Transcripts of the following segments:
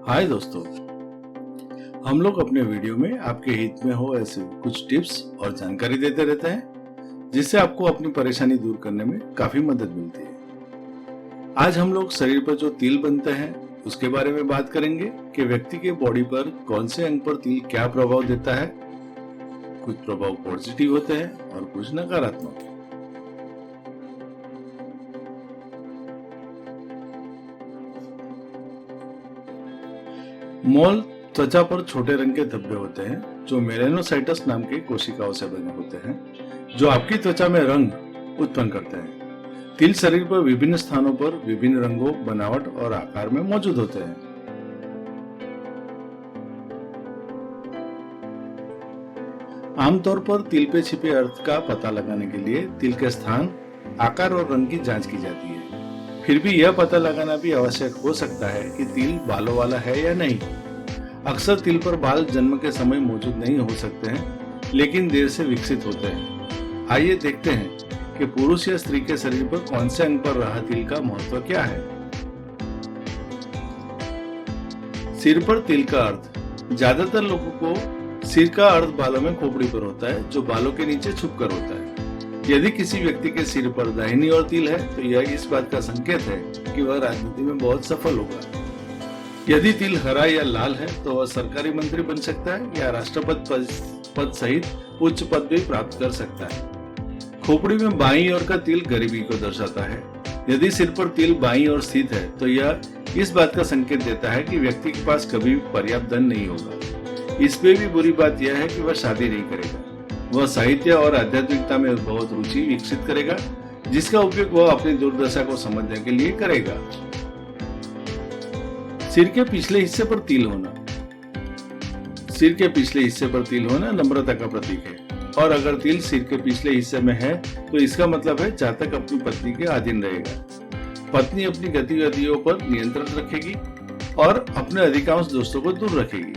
हाय दोस्तों, हम लोग अपने वीडियो में आपके हित में हो ऐसे कुछ टिप्स और जानकारी देते रहते हैं जिससे आपको अपनी परेशानी दूर करने में काफी मदद मिलती है। आज हम लोग शरीर पर जो तिल बनते हैं उसके बारे में बात करेंगे कि व्यक्ति के बॉडी पर कौन से अंग पर तिल क्या प्रभाव देता है। कुछ प्रभाव पॉजिटिव होते हैं और कुछ नकारात्मक। मोल त्वचा पर छोटे रंग के धब्बे होते हैं जो मेलेनोसाइटस नाम के कोशिकाओं से बने होते हैं जो आपकी त्वचा में रंग उत्पन्न करते हैं। तिल शरीर पर विभिन्न स्थानों पर विभिन्न रंगों, बनावट और आकार में मौजूद होते हैं। आमतौर पर तिल पे छिपे अर्थ का पता लगाने के लिए तिल के स्थान, आकार और रंग की जांच की जाती है। फिर भी यह पता लगाना भी आवश्यक हो सकता है कि तिल बालों वाला है या नहीं। अक्सर तिल पर बाल जन्म के समय मौजूद नहीं हो सकते हैं, लेकिन देर से विकसित होते हैं। आइए देखते हैं कि पुरुष या स्त्री के शरीर पर कौन से अंग पर रहा तिल का महत्व क्या है। सिर पर तिल का अर्थ। ज्यादातर लोगों को सिर का अर्थ बालों में खोपड़ी पर होता है जो बालों के नीचे छुपकर होता है। यदि किसी व्यक्ति के सिर पर दाहिनी ओर तिल है तो यह इस बात का संकेत है कि वह राजनीति में बहुत सफल होगा। यदि तिल हरा या लाल है तो वह सरकारी मंत्री बन सकता है या राष्ट्रपति पद सहित उच्च पद भी प्राप्त कर सकता है। खोपड़ी में बाईं ओर का तिल गरीबी को दर्शाता है। यदि सिर पर तिल बाईं ओर स्थित है तो यह इस बात का संकेत देता है कि व्यक्ति के पास कभी भी पर्याप्त धन नहीं होगा। इसमें भी बुरी बात यह है कि वह शादी नहीं करेगा। वह साहित्य और आध्यात्मिकता में बहुत रुचि विकसित करेगा जिसका उपयोग वह अपनी दुर्दशा को समझने के लिए करेगा। सिर के पिछले हिस्से पर तिल होना। सिर के पिछले हिस्से पर तिल होना नम्रता का प्रतीक है और अगर तिल सिर के पिछले हिस्से में है तो इसका मतलब है जातक अपनी पत्नी के अधीन रहेगा। पत्नी अपनी गतिविधियों पर नियंत्रण रखेगी और अपने अधिकांश दोस्तों को दूर रखेगी।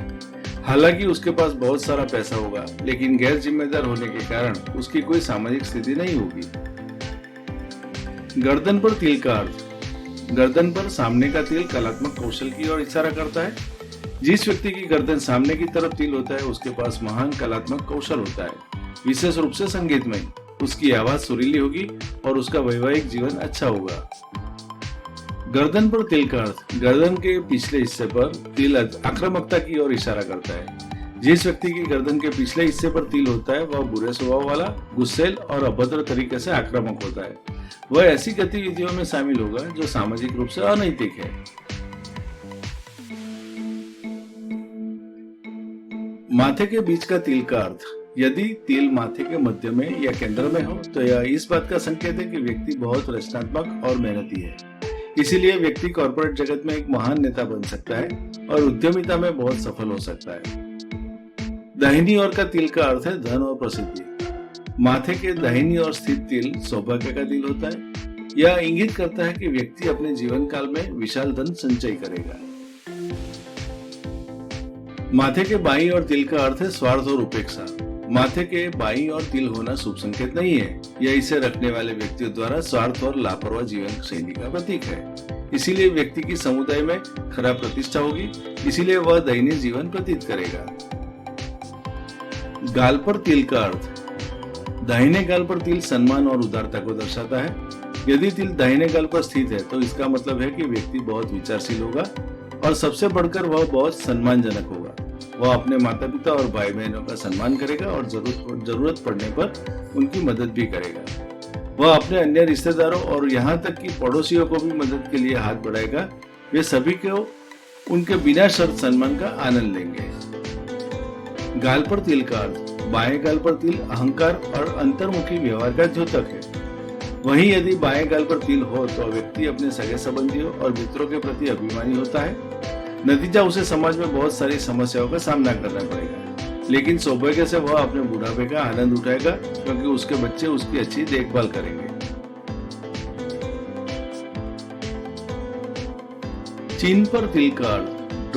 हालांकि उसके पास बहुत सारा पैसा होगा, लेकिन गैर जिम्मेदार होने के कारण उसकी कोई सामाजिक स्थिति नहीं होगी। गर्दन पर तिल का अर्थ। गर्दन पर सामने का तिल कलात्मक कौशल की ओर इशारा करता है। जिस व्यक्ति की गर्दन सामने की तरफ तिल होता है उसके पास महान कलात्मक कौशल होता है, विशेष रूप से संगीतमय। उसकी आवाज सुरीली होगी और उसका वैवाहिक जीवन अच्छा होगा। गर्दन पर तिल का अर्थ। गर्दन के पिछले हिस्से पर तिल आक्रामकता की ओर इशारा करता है। जिस व्यक्ति की गर्दन के पिछले हिस्से पर तिल होता है वह बुरे स्वभाव वाला, गुस्सैल और अभद्र तरीके से आक्रामक होता है। वह ऐसी गतिविधियों में शामिल होगा जो सामाजिक रूप से अनैतिक है। माथे के बीच का तिल का अर्थ। यदि तिल माथे के मध्य में या केंद्र में हो तो यह इस बात का संकेत है कि व्यक्ति बहुत रचनात्मक और मेहनती है। इसीलिए व्यक्ति कॉर्पोरेट जगत में एक महान नेता बन सकता है और उद्यमिता में बहुत सफल हो सकता है। दाहिनी ओर का तिल का अर्थ है धन और प्रसिद्धि। माथे के दाहिनी ओर स्थित तिल सौभाग्य का तिल होता है। यह इंगित करता है कि व्यक्ति अपने जीवन काल में विशाल धन संचय करेगा। माथे के बाईं ओर तिल का अर्थ है स्वार्थ और उपेक्षा। माथे के बाईं ओर तिल होना शुभ संकेत नहीं है। यह इसे रखने वाले व्यक्तियों द्वारा स्वार्थ और लापरवाह जीवन शैली का प्रतीक है। इसीलिए व्यक्ति की समुदाय में खराब प्रतिष्ठा होगी, इसीलिए वह दयनीय जीवन व्यतीत करेगा। गाल पर तिल का अर्थ। दाहिने गाल पर तिल सम्मान और उदारता को दर्शाता है। यदि तिल दाहिने गाल पर स्थित है तो इसका मतलब है कि व्यक्ति बहुत विचारशील होगा और सबसे बढ़कर वह बहुत सम्मानजनक होगा। वह अपने माता पिता और भाई बहनों का सम्मान करेगा और जरूरत पड़ने पर उनकी मदद भी करेगा। वह अपने अन्य रिश्तेदारों और यहाँ तक कि पड़ोसियों को भी मदद के लिए हाथ बढ़ाएगा। वे सभी को उनके बिना शर्त सम्मान का आनंद लेंगे। गाल पर तिल का अर्थ। बाएं गाल पर तिल अहंकार और अंतर्मुखी व्यवहार का द्योतक है। वहीं यदि बाएं गाल पर तिल हो तो व्यक्ति अपने सगे संबंधियों और मित्रों के प्रति अभिमानी होता है। नतीजा उसे समाज में बहुत सारी समस्याओं का सामना करना पड़ेगा, लेकिन सौभाग्य से वह अपने बुढ़ापे का आनंद उठाएगा क्योंकि उसके बच्चे उसकी अच्छी देखभाल करेंगे। चिन्ह पर तिल का अर्थ।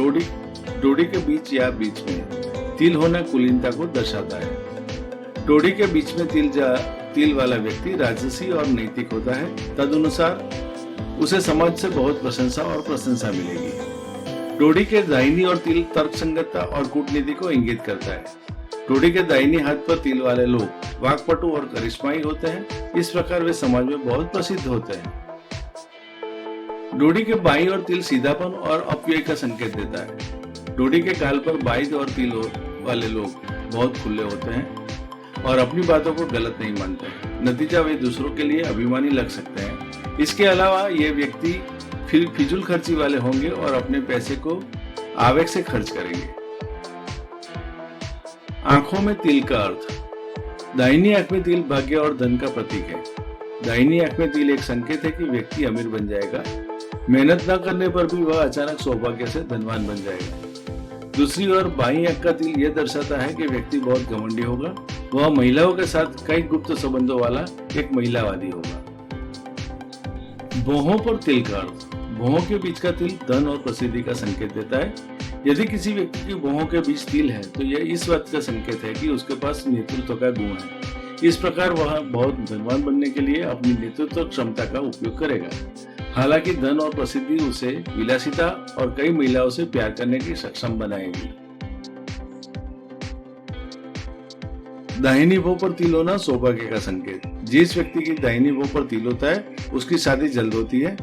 डोडी के बीच या बीच में तिल होना कुलीनता को दर्शाता है। डोडी के बीच में तिल वाला व्यक्ति राजसी और नैतिक होता है। तदनुसार उसे समाज से बहुत प्रशंसा और प्रशंसा मिलेगी। डोरी के दाहिनी और तिल तर्कसंगतता और कूटनीति को इंगित करता है। डोरी के दाहिनी हाथ पर तिल वाले लोग वाक्पटु और करिश्माई होते हैं। इस प्रकार वे समाज में बहुत प्रसिद्ध होते हैं। डोरी के बाईं ओर तिल सीधापन और अपव्यय का संकेत देता है। डोरी के गाल पर बाईं ओर तिल वाले लोग बहुत खुले होते हैं और अपनी बातों को गलत नहीं मानते हैं। नतीजा वे दूसरों के लिए अभिमानी लग सकते हैं। इसके अलावा ये व्यक्ति फिर फिजूल खर्ची वाले होंगे और अपने पैसे को आवेग से खर्च करेंगे। आंखों में तिल का अर्थ। दाहिनी आंख में तिल भाग्य और धन का प्रतीक है। दाहिनी आंख में तिल एक संकेत है कि व्यक्ति अमीर बन जाएगा। मेहनत न करने पर भी वह अचानक सौभाग्य से धनवान बन जाएगा। दूसरी ओर बाईं आंख का तिल यह दर्शाता है कि व्यक्ति बहुत घमंडी होगा। वह महिलाओं के साथ कई गुप्त संबंधों वाला एक महिलावादी होगा। भौहों पर तिल का अर्थ। भौहों के बीच का तिल धन और प्रसिद्धि का संकेत देता है। यदि किसी व्यक्ति की भौहों के बीच तिल है तो यह इस बात का संकेत है कि उसके पास नेतृत्व का गुण है। इस प्रकार वह बहुत धनवान बनने के लिए अपनी नेतृत्व क्षमता का उपयोग करेगा। हालांकि धन और प्रसिद्धि उसे विलासिता और कई महिलाओं से प्यार करने की सक्षम बनाएगी। दाहिनी भौं पर तिल होना सौभाग्य का संकेत। जिस व्यक्ति की दाहिनी भौं पर तिल होता है उसकी शादी जल्द होती है।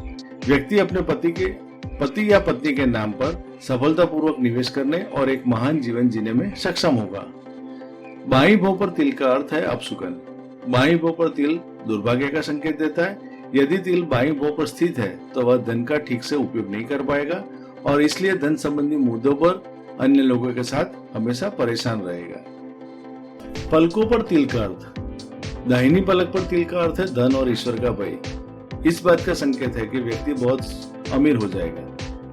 व्यक्ति अपने पति या पत्नी के नाम पर सफलतापूर्वक निवेश करने और एक महान जीवन जीने में सक्षम होगा। बाईं भौं पर तिल का अर्थ है अपशुकन। बाईं भौं पर तिल दुर्भाग्य का संकेत देता है। यदि तिल बाईं भौं पर स्थित है तो वह धन का ठीक से उपयोग नहीं कर पाएगा और इसलिए धन संबंधी मुद्दों पर अन्य लोगों के साथ हमेशा परेशान रहेगा। पलकों पर तिल का अर्थ। दाहिनी पलक पर तिल का अर्थ है धन और ईश्वर का भय। इस बात का संकेत है कि व्यक्ति बहुत अमीर हो जाएगा।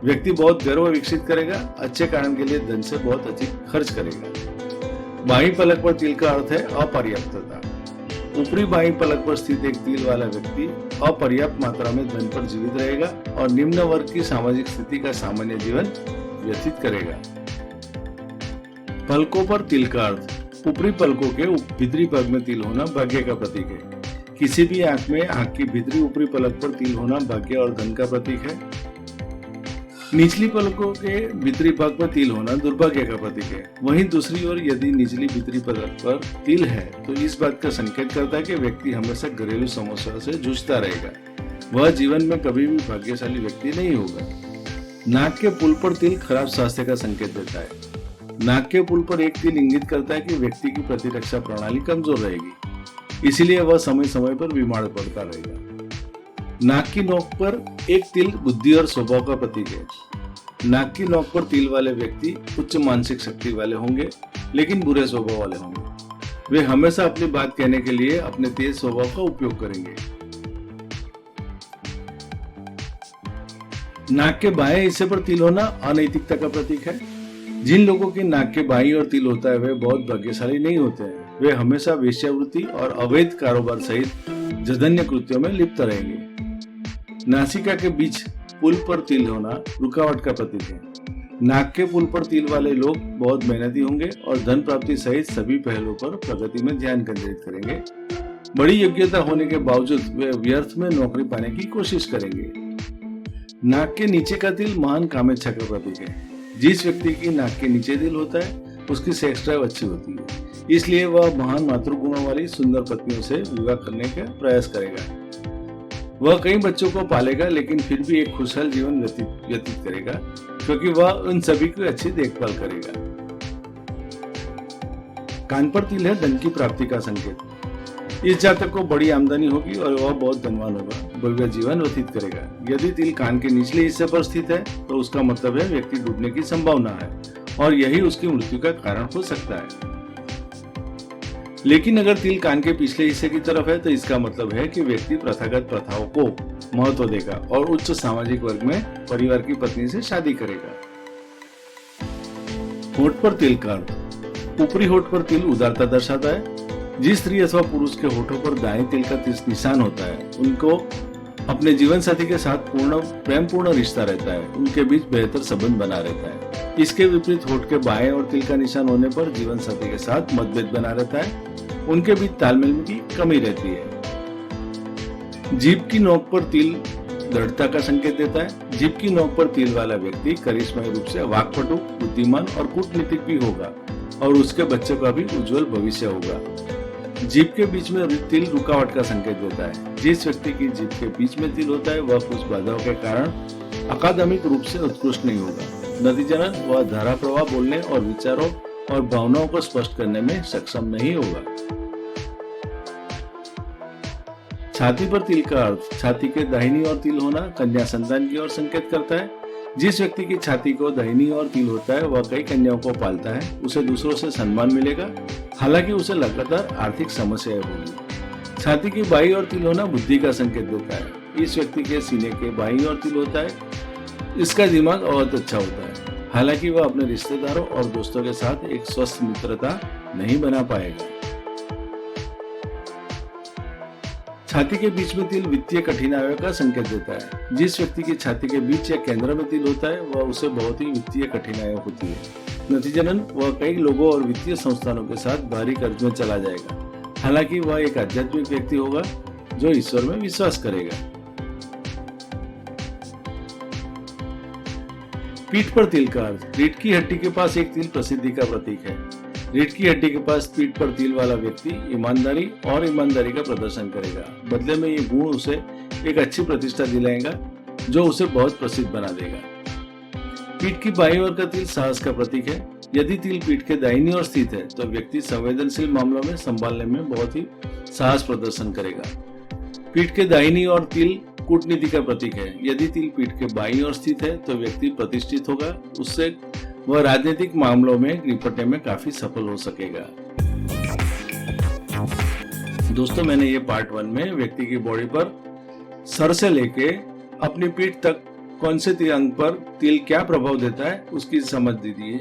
व्यक्ति बहुत गर्व विकसित करेगा। अच्छे कारण के लिए धन से बहुत अधिक खर्च करेगा। बाईं पलक पर तिल का अर्थ है अपर्याप्तता। ऊपरी बाईं पलक पर स्थित एक तिल वाला व्यक्ति अपर्याप्त मात्रा में धन पर जीवित रहेगा और निम्न वर्ग की सामाजिक स्थिति का सामान्य जीवन व्यतीत करेगा। पलकों पर तिल का अर्थ। ऊपरी पलकों के भीतरी भाग में तिल होना भाग्य का प्रतीक है। किसी भी आंख में आंख की भीतरी ऊपरी पलक पर तिल होना भाग्य और धन का प्रतीक है। निचली पलकों के भीतरी भाग पर तिल होना दुर्भाग्य का प्रतीक है। वहीं दूसरी ओर यदि निचली भीतरी पलक पर तिल है तो इस बात का संकेत करता है कि व्यक्ति हमेशा घरेलू समस्याओं से जूझता रहेगा। वह जीवन में कभी भी भाग्यशाली व्यक्ति नहीं होगा। नाक के पुल पर तिल खराब स्वास्थ्य का संकेत देता है। नाक के पुल पर एक तिल इंगित करता है कि व्यक्ति की प्रतिरक्षा प्रणाली कमजोर रहेगी, इसलिए वह समय समय पर बीमार पड़ता रहेगा। नाक की नोक पर एक तिल बुद्धि और स्वभाव का प्रतीक है। नाक की नोक पर तिल वाले व्यक्ति उच्च मानसिक शक्ति वाले होंगे लेकिन बुरे स्वभाव वाले होंगे। वे हमेशा अपनी बात कहने के लिए अपने तेज स्वभाव का उपयोग करेंगे। नाक के बाएं हिस्से पर तिल होना अनैतिकता का प्रतीक है। जिन लोगों की नाक के बाईं ओर तिल होता है वे बहुत भाग्यशाली नहीं होते हैं। वे हमेशा वेश्यावृत्ति और अवैध कारोबार सहित जघन्य कृत्यों में लिप्त रहेंगे। नासिका के बीच पुल पर तिल होना रुकावट का प्रतीक है। नाक के पुल पर तिल वाले लोग बहुत मेहनती होंगे और धन प्राप्ति सहित सभी पहलुओं पर प्रगति में ध्यान केंद्रित करेंगे। बड़ी योग्यता होने के बावजूद वे व्यर्थ में नौकरी पाने की कोशिश करेंगे। नाक के नीचे का तिल महान कामेच्छा का प्रतीक है। जिस व्यक्ति की नाक के नीचे तिल होता है उसकी सेक्स ड्राइव अच्छी होती है, इसलिए वह महान मातृगुणों वाली सुंदर पत्नियों से विवाह करने का प्रयास करेगा। वह कई बच्चों को पालेगा लेकिन फिर भी एक खुशहाल जीवन व्यतीत करेगा क्योंकि वह उन सभी की अच्छी देखभाल करेगा। कान पर तिल है धन की प्राप्ति का संकेत। इस जातक को बड़ी आमदनी होगी और वह बहुत धनवान होगा। भव्य जीवन व्यतीत करेगा। यदि तिल कान के निचले हिस्से पर स्थित है तो उसका मतलब है व्यक्ति डूबने की संभावना है और यही उसकी मृत्यु का कारण हो सकता है। लेकिन अगर तिल कान के पिछले हिस्से की तरफ है तो इसका मतलब है कि व्यक्ति प्रथागत प्रथाओं को महत्व देगा और उच्च सामाजिक वर्ग में परिवार की पत्नी से शादी करेगा। होठ पर तिल का अर्थ। ऊपरी होठ पर तिल उदारता दर्शाता है। जिस स्त्री अथवा पुरुष के होठों पर दाएं तिल का निशान होता है उनको अपने जीवन साथी के साथ प्रेम पूर्ण रिश्ता रहता है। उनके बीच बेहतर संबंध बना रहता है। इसके विपरीत होठ के बाएं और तिल का निशान होने पर जीवन साथी के साथ मतभेद बना रहता है। उनके बीच तालमेल की कमी रहती है। जीभ की नोक पर तिल दृढ़ता का संकेत देता है। जीभ की नोक पर तिल वाला व्यक्ति करिश्माई रूप से वाक्पटु, बुद्धिमान और कूटनीतिक भी होगा और उसके बच्चों का भी उज्जवल भविष्य होगा। जीभ के बीच में तिल रुकावट का संकेत देता है। जिस व्यक्ति की जीभ के बीच में तिल होता है वह कुछ बाधाओं के कारण अकादमिक रूप से उत्कृष्ट नहीं होगा। नतीजतन वह धारा प्रवाह बोलने और विचारों और भावनाओं को स्पष्ट करने में सक्षम नहीं होगा। छाती पर तिल का अर्थ छाती के दाहिनी ओर तिल होना कन्या संतान की ओर संकेत करता है। जिस व्यक्ति की छाती को दाहिनी ओर तिल होता है वह कई कन्याओं को पालता है, उसे दूसरों से सम्मान मिलेगा, हालांकि उसे लगातार आर्थिक समस्याएं होगी। छाती की बाईं ओर तिल होना बुद्धि का संकेत देता है। इस व्यक्ति के सीने के बाईं ओर तिल होता है, इसका दिमाग बहुत अच्छा होता है, हालांकि वह अपने रिश्तेदारों और दोस्तों के साथ एक स्वस्थ मित्रता नहीं बना पाएगा। छाती के बीच में तिल वित्तीय कठिनाइयों का संकेत देता है। जिस व्यक्ति की छाती के बीच या केंद्र में तिल होता है वह उसे बहुत ही वित्तीय कठिनाइयां होती है। नतीजतन वह कई लोगों और वित्तीय संस्थानों के साथ भारी कर्ज में चला जाएगा, हालांकि वह एक आध्यात्मिक व्यक्ति होगा जो ईश्वर में विश्वास करेगा। पीठ पर तिल का अर्थ रीढ़ की हड्डी के पास एक तिल प्रसिद्धि का प्रतीक है। रीढ़ की हड्डी के पास पीठ पर तिल वाला व्यक्ति ईमानदारी का प्रदर्शन करेगा। बदले में ये गुण उसे एक अच्छी प्रतिष्ठा दिलाएगा जो उसे बहुत प्रसिद्ध बना देगा। पीठ की बाईं ओर का तिल साहस का प्रतीक है। यदि तिल पीठ के दाहिनी ओर स्थित है तो व्यक्ति संवेदनशील मामलों में संभालने में बहुत ही साहस प्रदर्शन करेगा। पीठ के दाहिनी ओर तिल कूटनीति का प्रतीक है। यदि तिल पीठ के बाईं ओर स्थित है तो व्यक्ति प्रतिष्ठित होगा, उससे वह राजनीतिक मामलों में निपटने में काफी सफल हो सकेगा। दोस्तों, मैंने ये पार्ट 1 में व्यक्ति की बॉडी पर सर से लेके अपनी पीठ तक कौन से अंग पर तिल क्या प्रभाव देता है उसकी समझ दी है।